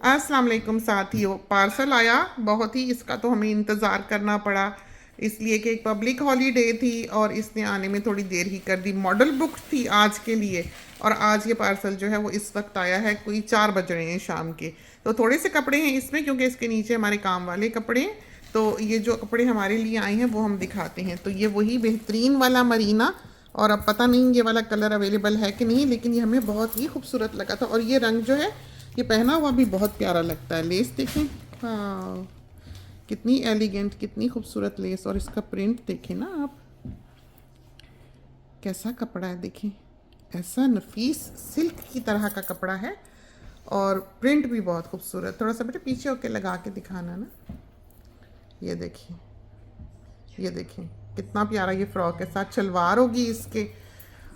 अस्सलाम वालेकुम साथियों, पार्सल आया। बहुत ही इसका तो हमें इंतज़ार करना पड़ा, इसलिए कि एक पब्लिक हॉलीडे थी और इसने आने में थोड़ी देर ही कर दी। मॉडल बुक थी आज के लिए और आज ये पार्सल जो है वो इस वक्त आया है, कोई 4 बज रहे हैं शाम के। तो थोड़े से कपड़े हैं इसमें क्योंकि इसके नीचे हमारे काम वाले कपड़े हैं। तो ये जो कपड़े हमारे लिए आए हैं वो हम दिखाते हैं। तो ये वही बेहतरीन वाला मरीना, और अब पता नहीं ये वाला कलर अवेलेबल है कि नहीं, लेकिन ये हमें बहुत ही खूबसूरत लगा था। और ये रंग जो है ये पहना हुआ भी बहुत प्यारा लगता है। लेस देखें, हाँ कितनी एलिगेंट, कितनी खूबसूरत लेस। और इसका प्रिंट देखें ना आप, कैसा कपड़ा है देखें, ऐसा नफीस सिल्क की तरह का कपड़ा है और प्रिंट भी बहुत खूबसूरत। थोड़ा सा बेटे पीछे होके लगा के दिखाना ना। ये देखिए, ये देखें कितना प्यारा ये फ्रॉक के साथ शलवार होगी इसके।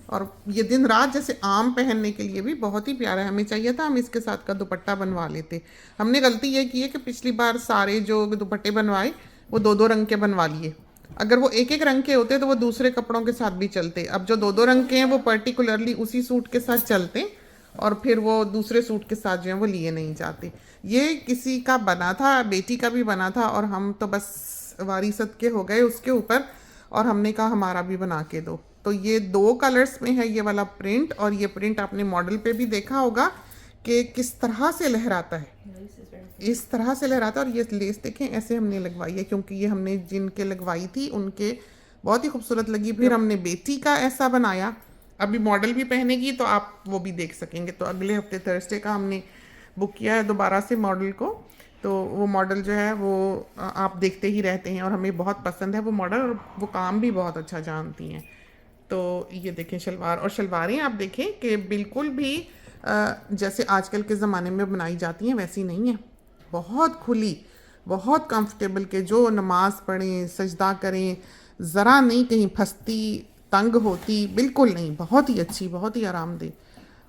और ये दिन रात जैसे आम पहनने के लिए भी बहुत ही प्यारा है। हमें चाहिए था हम इसके साथ का दुपट्टा बनवा लेते। हमने गलती ये की है कि पिछली बार सारे जो दुपट्टे बनवाए वो दो दो रंग के बनवा लिए। अगर वो एक एक रंग के होते तो वो दूसरे कपड़ों के साथ भी चलते। अब जो दो दो रंग के हैं वो पर्टिकुलरली उसी सूट के साथ चलते और फिर वो दूसरे सूट के साथ जो है वो लिए नहीं जाते। ये किसी का बना था, बेटी का भी बना था, और हम तो बस वारिसत के हो गए उसके ऊपर और हमने कहा हमारा भी बना के दो। तो ये 2 कलर्स में है ये वाला प्रिंट, और ये प्रिंट आपने मॉडल पे भी देखा होगा कि किस तरह से लहराता है, इस तरह से लहराता है। और ये लेस देखें ऐसे हमने लगवाई है क्योंकि ये हमने जिनके लगवाई थी उनके बहुत ही खूबसूरत लगी। फिर हमने बेटी का ऐसा बनाया, अभी मॉडल भी पहनेगी तो आप वो भी देख सकेंगे। तो अगले हफ्ते थर्सडे का हमने बुक किया है दोबारा से मॉडल को। तो वो मॉडल जो है वो आप देखते ही रहते हैं और हमें बहुत पसंद है वो मॉडल, और वो काम भी बहुत अच्छा जानती हैं। तो ये देखें शलवार, और शलवारें आप देखें कि बिल्कुल भी जैसे आजकल के ज़माने में बनाई जाती हैं वैसी नहीं है। बहुत खुली, बहुत कंफर्टेबल, के जो नमाज पढ़ें सजदा करें ज़रा नहीं कहीं फंसती तंग होती, बिल्कुल नहीं, बहुत ही अच्छी, बहुत ही आरामदेह।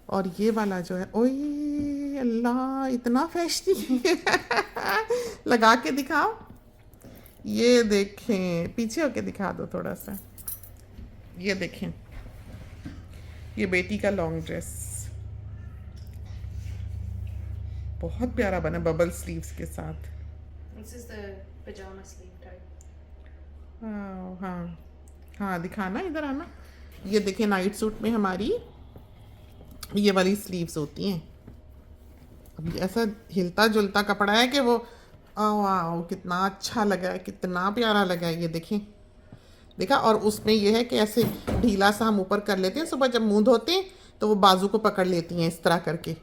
और ये वाला जो है, ओए अल्लाह इतना फैशनी लगा के दिखाओ। ये देखें, पीछे होके दिखा दो थोड़ा सा। ये देखें, ये बेटी का लॉन्ग ड्रेस बहुत प्यारा बना बबल स्लीव्स के साथ। This is the pajama sleeve type. हाँ हाँ हाँ, दिखाना, इधर आना। ये देखें नाइट सूट में हमारी ये वाली स्लीव्स होती हैं। अब ऐसा हिलता जुलता कपड़ा है कि वो वाह कितना अच्छा लगा है, कितना प्यारा लगा है। ये देखें, देखा। और उसमें यह है कि ऐसे ढीला सा हम ऊपर कर लेते हैं, सुबह जब मुंह धोते हैं तो वो बाजू को पकड़ लेती हैं इस तरह करके,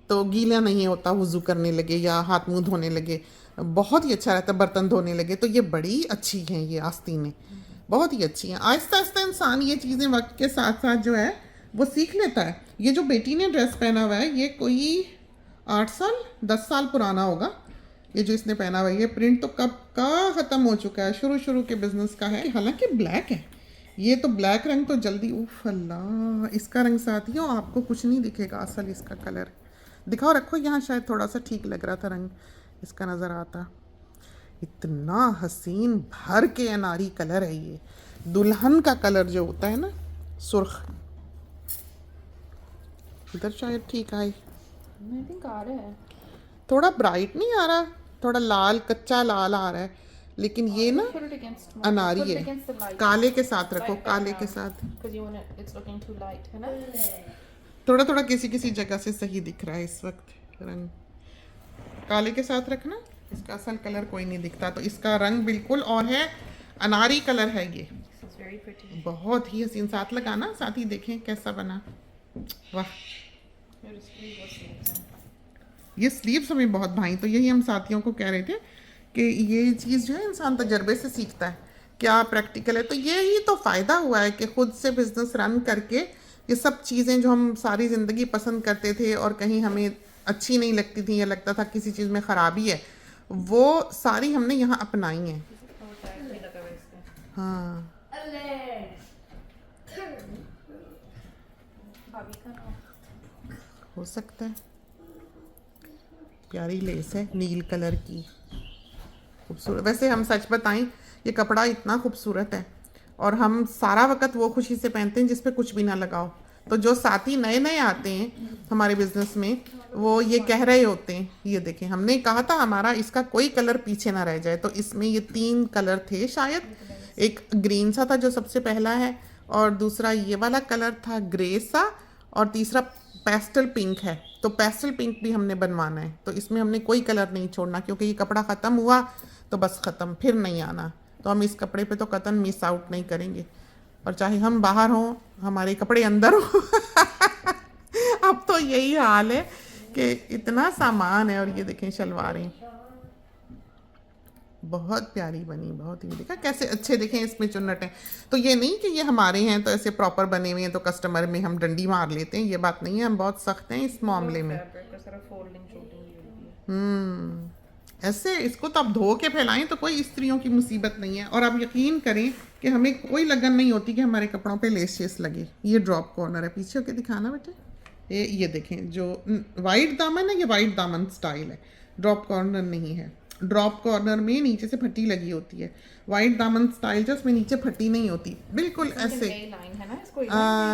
तो गीला नहीं होता वज़ू करने लगे या हाथ मुंह धोने लगे, बहुत ही अच्छा रहता है बर्तन धोने लगे। तो ये बड़ी अच्छी हैं ये आस्तीनें, बहुत ही अच्छी हैं। आहिस्ता आहिस्ता इंसान ये चीज़ें वक्त के साथ साथ जो है वो सीख लेता है। ये जो बेटी ने ड्रेस पहना हुआ है ये कोई 8 साल 10 साल पुराना होगा। ये जो इसने पहना हुआ है ये प्रिंट तो कब का ख़त्म हो चुका है, शुरू शुरू के बिजनेस का है। हालांकि ब्लैक है ये, तो ब्लैक रंग तो जल्दी, उफ अल्लाह, इसका रंग साथियों आपको कुछ नहीं दिखेगा असल इसका कलर। दिखाओ, रखो यहाँ, शायद थोड़ा सा ठीक लग रहा था रंग इसका नज़र आता। इतना हसीन भर के अनारी कलर है ये, दुल्हन का कलर जो होता है ना, सुर्ख। इधर शायद ठीक आए, I think आ रहा है. थोड़ा ब्राइट नहीं आ रहा, थोड़ा लाल, कच्चा लाल आ रहा है, लेकिन ये ना Put it against more. अनारी Put it है। against the light. काले के साथ रखो, Light काले के background. साथ। Because you want it, it's looking too light, है ना? थोड़ा थोड़ा किसी किसी जगह से सही दिख रहा है इस वक्त रंग, काले के साथ रखना, इसका असल कलर कोई नहीं दिखता। तो इसका रंग बिल्कुल और है, अनारी कलर है ये, This is very pretty. बहुत ही हसीन। साथ लगाना, साथ ही देखें कैसा बना, वाह। Your sleeve was sleeves हैं. ये स्लीव्स हमें बहुत भाई, तो यही हम साथियों को कह रहे थे कि ये चीज़ जो है इंसान तजर्बे से सीखता है, क्या प्रैक्टिकल है। तो यही तो फ़ायदा हुआ है कि ख़ुद से बिज़नेस रन करके ये सब चीज़ें जो हम सारी ज़िंदगी पसंद करते थे और कहीं हमें अच्छी नहीं लगती थी या लगता था किसी चीज़ में ख़राबी है, वो सारी हमने यहाँ अपनाई हैं। और tag भी लगा हुआ है इसका. हाँ, भाभी का नाम. हो सकता है। प्यारी लेस है नील कलर की, खूबसूरत। वैसे हम सच बताएं ये कपड़ा इतना खूबसूरत है और हम सारा वक्त वो खुशी से पहनते हैं जिस पे कुछ भी ना लगाओ। तो जो साथी नए नए आते हैं हमारे बिजनेस में वो ये कह रहे होते हैं, ये देखें हमने कहा था हमारा इसका कोई कलर पीछे ना रह जाए, तो इसमें ये 3 कलर थे शायद, एक ग्रीन सा था जो सबसे पहला है, और दूसरा ये वाला कलर था ग्रे सा, और तीसरा पेस्टल पिंक है। तो पेस्टल पिंक भी हमने बनवाना है, तो इसमें हमने कोई कलर नहीं छोड़ना क्योंकि ये कपड़ा ख़त्म हुआ तो बस ख़त्म, फिर नहीं आना। तो हम इस कपड़े पे तो कतन मिस आउट नहीं करेंगे, और चाहे हम बाहर हों हमारे कपड़े अंदर हो अब तो यही हाल है कि इतना सामान है। और ये देखें शलवारें बहुत प्यारी बनी, बहुत ही, देखा कैसे अच्छे देखें इसमें चुन्नट है। तो ये नहीं कि ये हमारे हैं तो ऐसे प्रॉपर बने हुए हैं तो कस्टमर में हम डंडी मार लेते हैं, ये बात नहीं है, हम बहुत सख्त हैं इस मामले में। फैब्रिक का सारा फोल्डिंग शूटिंग भी होती है। ऐसे इसको तो आप धो के फैलाएं तो कोई स्त्रियों की मुसीबत नहीं है। और आप यकीन करें कि हमें कोई लगन नहीं होती कि हमारे कपड़ों पे लेस शेस लगे। ये ड्रॉप कॉर्नर है, पीछे होके दिखाना बेटे, ये देखें जो वाइट दामन है, ये वाइट दामन स्टाइल है, ड्रॉप कॉर्नर नहीं है। ड्रॉप कॉर्नर में नीचे से फटी लगी होती है, वाइट दामन स्टाइल जो उसमें नीचे फटी नहीं होती, बिल्कुल ऐसे। ए लाइन है ना इसको,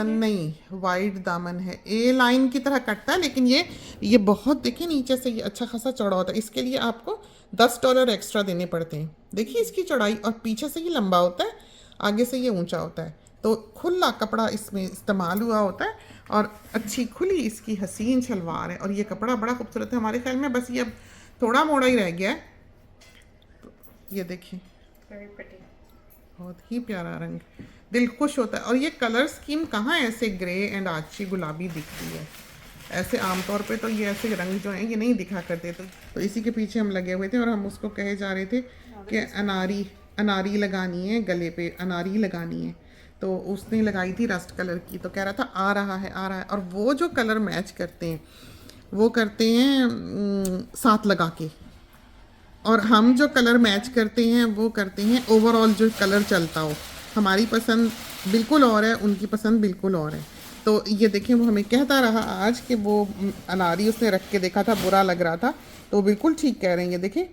नहीं वाइट दामन है, ए लाइन की तरह कटता है, लेकिन ये बहुत देखिए नीचे से ये अच्छा खासा चौड़ा होता है। इसके लिए आपको $10 एक्स्ट्रा देने पड़ते हैं। देखिए इसकी चौड़ाई, और पीछे से ये लंबा होता है, आगे से ये ऊंचा होता है, तो खुला कपड़ा इसमें इस्तेमाल हुआ होता है, और अच्छी खुली इसकी हसीन शलवार है। और ये कपड़ा बड़ा खूबसूरत है हमारे ख्याल में, बस ये अब थोड़ा मोड़ा ही रह गया है। तो ये देखिए वेरी प्रिटी, बहुत ही प्यारा रंग, दिल खुश होता है। और ये कलर स्कीम कहाँ ऐसे ग्रे एंड आछी गुलाबी दिखती है, ऐसे आमतौर पे तो ये ऐसे रंग जो हैं ये नहीं दिखा करते। तो इसी के पीछे हम लगे हुए थे, और हम उसको कहे जा रहे थे कि अनारी लगानी है, गले पे अनारी लगानी है। तो उसने लगाई थी रस्ट कलर की, तो कह रहा था आ रहा है आ रहा है। और वो जो कलर मैच करते हैं वो करते हैं साथ लगा के, और हम जो कलर मैच करते हैं वो करते हैं ओवरऑल जो कलर चलता हो। हमारी पसंद बिल्कुल और है, उनकी पसंद बिल्कुल और है। तो ये देखें वो हमें कहता रहा आज कि वो अनारी उसने रख के देखा था, बुरा लग रहा था, तो बिल्कुल ठीक कह रहे हैं। ये देखें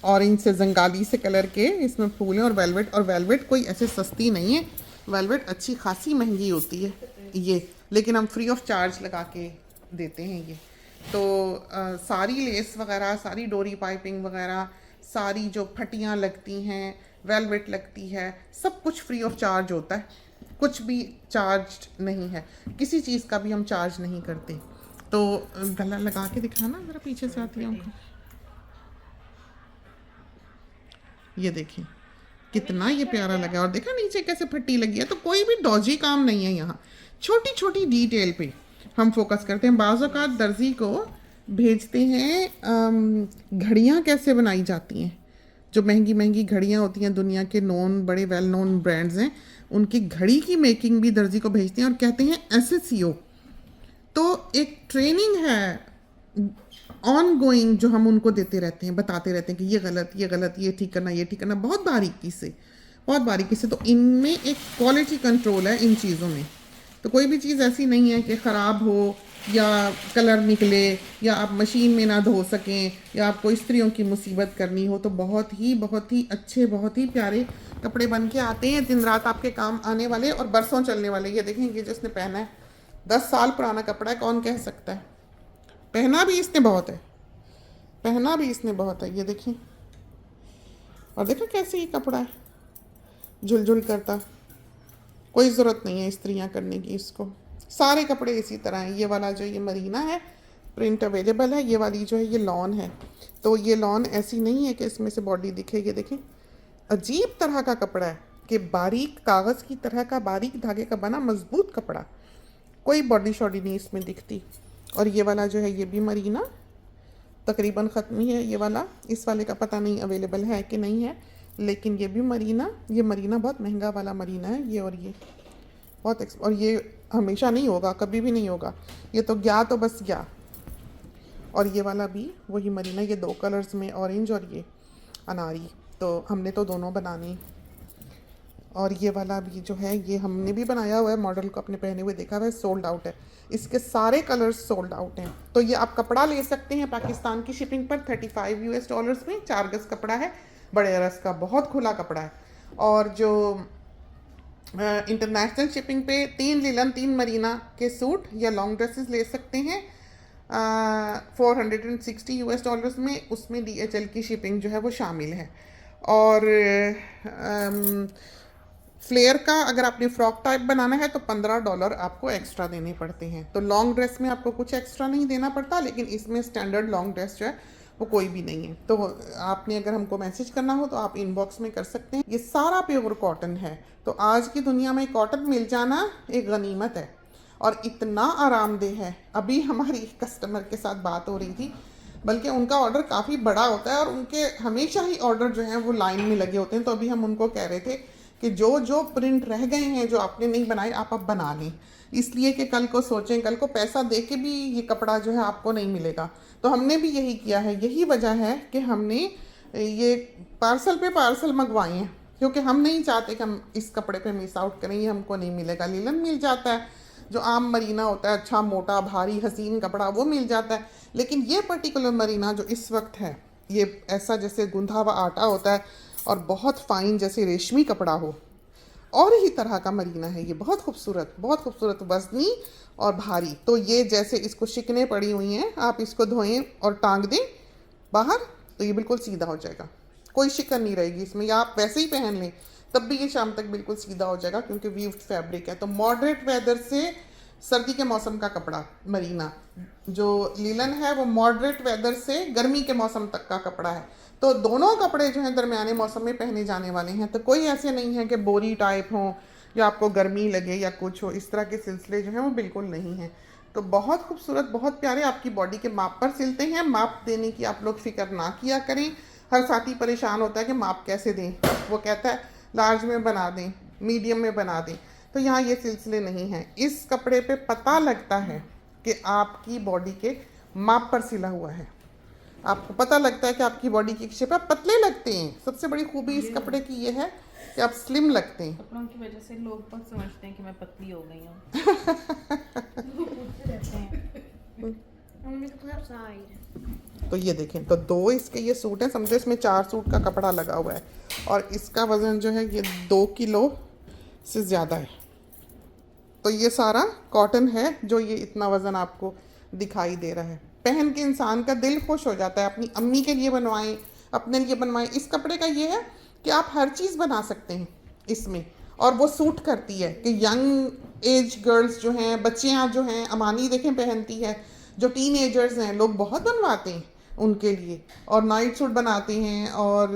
ऑरेंज से जंगाली से कलर के इसमें फूल हैं, और वेलवेट कोई ऐसे सस्ती नहीं है, वेलवेट अच्छी खासी महंगी होती है ये, लेकिन हम फ्री ऑफ चार्ज लगा के देते हैं ये। तो सारी लेस वगैरह, सारी डोरी पाइपिंग वगैरह, सारी जो फटियाँ लगती हैं, वेलवेट लगती है, सब कुछ फ्री ऑफ चार्ज होता है, कुछ भी चार्ज नहीं है, किसी चीज़ का भी हम चार्ज नहीं करते। तो गला लगा के दिखाना ज़रा पीछे से आती है, ये देखिए कितना ये प्यारा लगा, और देखा नीचे कैसे फट्टी लगी है। तो कोई भी डॉजी काम नहीं है यहाँ, छोटी छोटी डिटेल पे हम फोकस करते हैं। बाज़ औक़ात दर्जी को भेजते हैं घड़ियाँ कैसे बनाई जाती हैं, जो महंगी महंगी घड़ियाँ होती हैं, दुनिया के बड़े वेल नोन ब्रांड्स हैं, उनकी घड़ी की मेकिंग भी दर्जी को भेजते हैं, और कहते हैं ऐसे सियो। तो एक ट्रेनिंग है ऑन गोइंग जो हम उनको देते रहते हैं, बताते रहते हैं कि ये गलत, ये गलत, ये ठीक करना, ये ठीक करना, बहुत बारीकी से, बहुत बारीकी से। तो इनमें एक क्वालिटी कंट्रोल है इन चीज़ों में। तो कोई भी चीज़ ऐसी नहीं है कि ख़राब हो या कलर निकले या आप मशीन में ना धो सकें या आपको स्त्रियों की मुसीबत करनी हो। तो बहुत ही अच्छे, बहुत ही प्यारे कपड़े बन के आते हैं, दिन रात आपके काम आने वाले और बरसों चलने वाले। ये देखेंगे जिसने पहना है 10 साल पुराना कपड़ा है, कौन कह सकता है, पहना भी इसने बहुत है, पहना भी इसने बहुत है। ये देखें, और देखो कैसे ये कपड़ा है, झुलझुल करता, कोई ज़रूरत नहीं है स्त्रियाँ करने की इसको। सारे कपड़े इसी तरह हैं। ये वाला जो ये मरीना है प्रिंट अवेलेबल है, ये वाली जो है ये लॉन है। तो ये लॉन ऐसी नहीं है कि इसमें से बॉडी दिखे, ये देखें अजीब तरह का कपड़ा है कि बारीक कागज़ की तरह का, बारीक धागे का बना मजबूत कपड़ा, कोई बॉडी शॉडी नहीं इसमें दिखती। और ये वाला जो है ये भी मरीना तकरीबन ख़त्म ही है, ये वाला, इस वाले का पता नहीं अवेलेबल है कि नहीं है, लेकिन ये भी मरीना, ये मरीना बहुत महंगा वाला मरीना है ये, और ये बहुत और ये हमेशा नहीं होगा, कभी भी नहीं होगा, ये तो गया तो बस गया। और ये वाला भी वही मरीना, ये 2 कलर्स में, ऑरेंज और ये अनारी, तो हमने तो दोनों बनाने। और ये वाला भी जो है ये हमने भी बनाया हुआ है, मॉडल को अपने पहने हुए देखा हुआ है, सोल्ड आउट है, इसके सारे कलर्स सोल्ड आउट हैं। तो ये आप कपड़ा ले सकते हैं पाकिस्तान की शिपिंग पर $35 में, 4 गज कपड़ा है, बड़े अरस का, बहुत खुला कपड़ा है। और जो इंटरनेशनल शिपिंग पे 3 लिलन 3 मरीना के सूट या लॉन्ग ड्रेसेस ले सकते हैं 460 यूएस डॉलर्स में। उसमें DHL की शिपिंग जो है वो शामिल है। और फ्लेयर का अगर आपने फ्रॉक टाइप बनाना है तो $15 आपको एक्स्ट्रा देने पड़ते हैं। तो लॉन्ग ड्रेस में आपको कुछ एक्स्ट्रा नहीं देना पड़ता, लेकिन इसमें स्टैंडर्ड लॉन्ग ड्रेस जो है वो कोई भी नहीं है। तो आपने अगर हमको मैसेज करना हो तो आप इनबॉक्स में कर सकते हैं। ये सारा प्योर कॉटन है। तो आज की दुनिया में कॉटन मिल जाना एक गनीमत है और इतना आरामदेह है। अभी हमारी कस्टमर के साथ बात हो रही थी, बल्कि उनका ऑर्डर काफ़ी बड़ा होता है और उनके हमेशा ही ऑर्डर जो हैं वो लाइन में लगे होते हैं। तो अभी हम उनको कह रहे थे कि जो जो प्रिंट रह गए हैं जो आपने नहीं बनाए आप अब बना लें, इसलिए कि कल को सोचें, कल को पैसा दे के भी ये कपड़ा जो है आपको नहीं मिलेगा। तो हमने भी यही किया है। यही वजह है कि हमने ये पार्सल पे पार्सल मंगवाए हैं, क्योंकि हम नहीं चाहते कि हम इस कपड़े पे मिस आउट करें, ये हमको नहीं मिलेगा। लीलन मिल जाता है, जो आम मरीना होता है, अच्छा मोटा भारी हसीन कपड़ा, वो मिल जाता है। लेकिन ये पर्टिकुलर मरीना जो इस वक्त है, ये ऐसा जैसे गुंधा हुआ आटा होता है और बहुत फाइन जैसे रेशमी कपड़ा हो, और ही तरह का मरीना है ये। बहुत खूबसूरत वजनी और भारी। तो ये जैसे इसको शिकने पड़ी हुई हैं, आप इसको धोएं और टांग दें बाहर तो ये बिल्कुल सीधा हो जाएगा, कोई शिकन नहीं रहेगी इसमें। या आप वैसे ही पहन लें तब भी ये शाम तक बिल्कुल सीधा हो जाएगा, क्योंकि वीव्ड फैब्रिक है। तो मॉडरेट वेदर से सर्दी के मौसम का कपड़ा मरीना, जो लीलन है वो मॉडरेट वेदर से गर्मी के मौसम तक का कपड़ा है। तो दोनों कपड़े जो हैं दरमियाने मौसम में पहने जाने वाले हैं। तो कोई ऐसे नहीं है कि बोरी टाइप हो या आपको गर्मी लगे या कुछ हो, इस तरह के सिलसिले जो हैं वो बिल्कुल नहीं हैं। तो बहुत खूबसूरत, बहुत प्यारे, आपकी बॉडी के माप पर सिलते हैं। माप देने की आप लोग फिक्र ना किया करें। हर साथी परेशान होता है कि माप कैसे दें, वो कहता है लार्ज में बना दें, मीडियम में बना दें। तो यहाँ ये सिलसिले नहीं हैं। इस कपड़े पे पता लगता है कि आपकी बॉडी के माप पर सिला हुआ है। आपको पता लगता है कि आपकी बॉडी की शेप आप पतले लगते हैं। सबसे बड़ी खूबी इस कपड़े की ये है कि आप स्लिम लगते हैं। कपड़ों की वजह से लोग बहुत समझते हैं कि मैं पतली हो गई हूँ। लोग पूछते रहते हैं। तो ये देखें, तो 2 इसके ये सूट हैं, समझो इसमें 4 सूट का कपड़ा लगा हुआ है और इसका वज़न जो है ये 2 किलो से ज़्यादा है। तो ये सारा कॉटन है जो ये इतना वज़न आपको दिखाई दे रहा है। पहन के इंसान का दिल खुश हो जाता है। अपनी अम्मी के लिए बनवाएं, अपने लिए बनवाएं। इस कपड़े का ये है कि आप हर चीज़ बना सकते हैं इसमें, और वो सूट करती है कि यंग एज गर्ल्स जो हैं, बच्चियां जो हैं, अमानी देखें पहनती है, जो टीन एजर्स हैं, लोग बहुत बनवाते हैं उनके लिए। और नाइट सूट बनाते हैं और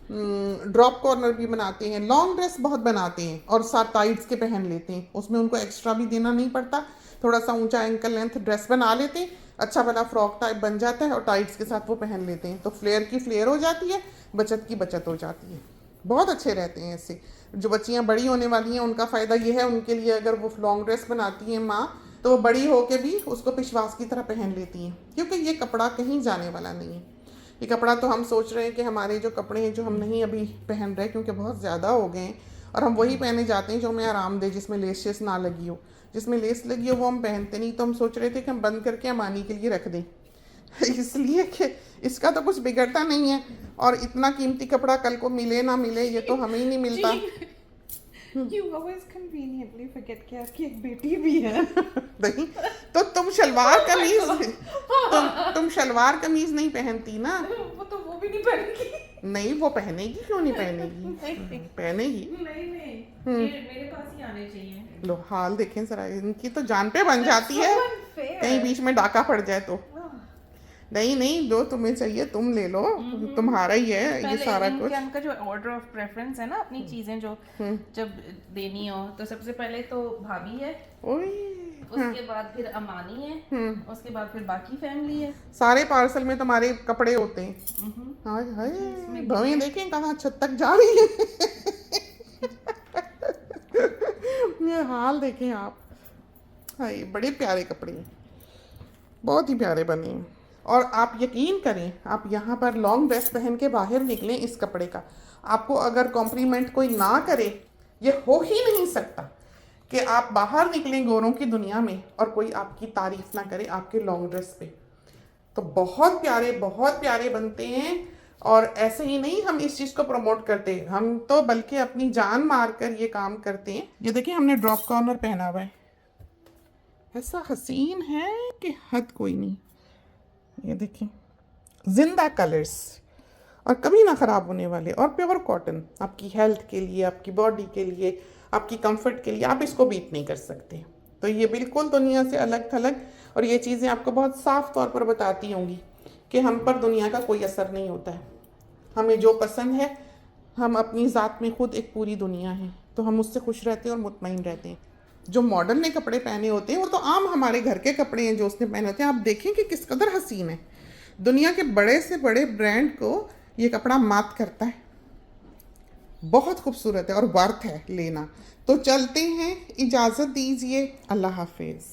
ड्रॉप कॉर्नर भी बनाते हैं, लॉन्ग ड्रेस बहुत बनाते हैं और साथ टाइट्स के पहन लेते हैं। उसमें उनको एक्स्ट्रा भी देना नहीं पड़ता, थोड़ा सा ऊंचा एंकल लेंथ ड्रेस बना लेते हैं, अच्छा भला फ्रॉक टाइप बन जाता है और टाइट्स के साथ वो पहन लेते हैं। तो फ्लेयर की फ्लेयर हो जाती है, बचत की बचत हो जाती है। बहुत अच्छे रहते हैं इससे। जो बच्चियाँ बड़ी होने वाली हैं उनका फ़ायदा ये है, उनके लिए अगर वो लॉन्ग ड्रेस बनाती हैं माँ, तो वो बड़ी होके भी उसको पिशवास की तरह पहन लेती हैं, क्योंकि ये कपड़ा कहीं जाने वाला नहीं है। ये कपड़ा तो हम सोच रहे हैं कि हमारे जो कपड़े हैं जो हम नहीं अभी पहन रहे क्योंकि बहुत ज़्यादा हो गए हैं, और हम वही पहने जाते हैं जो हमें आराम दे, जिसमें लेस शेस ना लगी हो। जिसमें लेस लगी हो वो हम पहनते नहीं। तो हम सोच रहे थे कि हम बंद करके अमानी के लिए रख दें इसलिए कि इसका तो कुछ बिगड़ता नहीं है, और इतना कीमती कपड़ा कल को मिले ना मिले ये तो हमें ही नहीं मिलता। You always conveniently forget कि आपकी एक बेटी भी है। नहीं तो तुम शलवार कमीज नहीं पहनती ना। वो तो वो भी नहीं पहनेगी। नहीं वो पहनेगी, क्यों नहीं पहनेगी? पहनेगी। नहीं मेरे पास ही आने चाहिए। लो हाल देखें जरा, इनकी तो जान पे बन जाती है, कहीं बीच में डाका पड़ जाए तो। नहीं जो तुम्हें चाहिए तुम ले लो, तुम्हारा ही है ये सारा कुछ। उनका जो ऑर्डर ऑफ प्रेफरेंस है ना, अपनी चीजें जो जब देनी हो तो सबसे पहले तो भाभी है, उसके बाद फिर अमानी है, उसके बाद फिर बाकी फैमिली है। सारे पार्सल में तुम्हारे कपड़े होते हैं। हाय हाय भवें देखें कहाँ छत तक जा रही है ये हाल देखें आप। हाय बड़े प्यारे कपड़े हैं, बहुत ही प्यारे बने हैं। और आप यकीन करें, आप यहाँ पर लॉन्ग ड्रेस पहन के बाहर निकलें इस कपड़े का, आपको अगर कॉम्प्लीमेंट कोई ना करे, ये हो ही नहीं सकता कि आप बाहर निकलें गोरों की दुनिया में और कोई आपकी तारीफ ना करे आपके लॉन्ग ड्रेस पे। तो बहुत प्यारे बनते हैं। और ऐसे ही नहीं हम इस चीज़ को प्रमोट करते, हम तो बल्कि अपनी जान मार कर ये काम करते हैं। ये देखिए हमने ड्रॉप कॉर्नर पहना हुआ है, ऐसा हसीन है कि हद कोई नहीं। ये देखिए जिंदा कलर्स और कभी ना ख़राब होने वाले, और प्योर कॉटन, आपकी हेल्थ के लिए, आपकी बॉडी के लिए, आपकी कंफर्ट के लिए, आप इसको बीट नहीं कर सकते। तो ये बिल्कुल दुनिया से अलग थलग, और ये चीज़ें आपको बहुत साफ तौर पर बताती होंगी कि हम पर दुनिया का कोई असर नहीं होता है। हमें जो पसंद है, हम अपनी ज़ात में खुद एक पूरी दुनिया है, तो हम उससे खुश रहते हैं और मुतमईन रहते हैं। जो मॉडर्न ने कपड़े पहने होते हैं वो तो आम हमारे घर के कपड़े हैं जो उसने पहने होते हैं। आप देखें कि किस कदर हसीन है। दुनिया के बड़े से बड़े ब्रांड को ये कपड़ा मात करता है। बहुत खूबसूरत है और वर्थ है लेना। तो चलते हैं, इजाज़त दीजिए, अल्लाह हाफिज़।